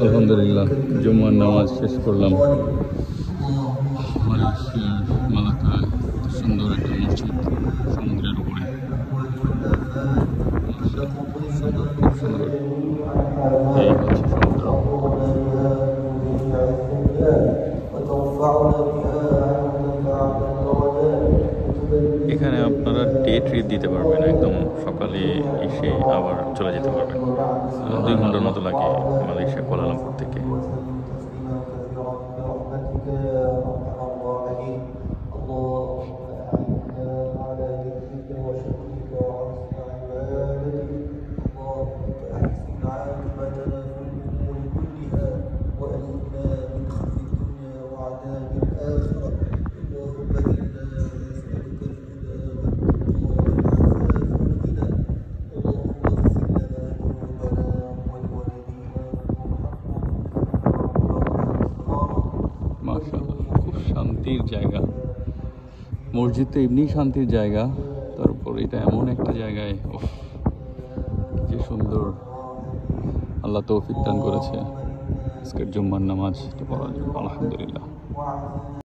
আলহামদুলিল্লাহ জুমার নামাজ শেষ করলাম। মালয়েশিয়ার মালাক্কায় সুন্দর একটা মসজিদ সমুদ্রের উপরে, খুব সুন্দর। এই হচ্ছে সমুদ্র। এখানে আপনারা ডে ট্রিপ দিতে পারবেন, একদম সকালে এসে আবার চলে যেতে পারবেন। 2 ঘন্টার মতো লাগে মালয়েশিয়া কুয়ালালামপুর থেকে। মাশাআল্লাহ, খুব শান্তির জায়গা। মসজিদ তো এমনি শান্তির জায়গা, তারপর এটা এমন একটা জায়গায় যে সুন্দর। আল্লাহ তৌফিক দান করেছে আজকের জুম্মার নামাজটা পড়ার জন্য, আলহামদুলিল্লাহ।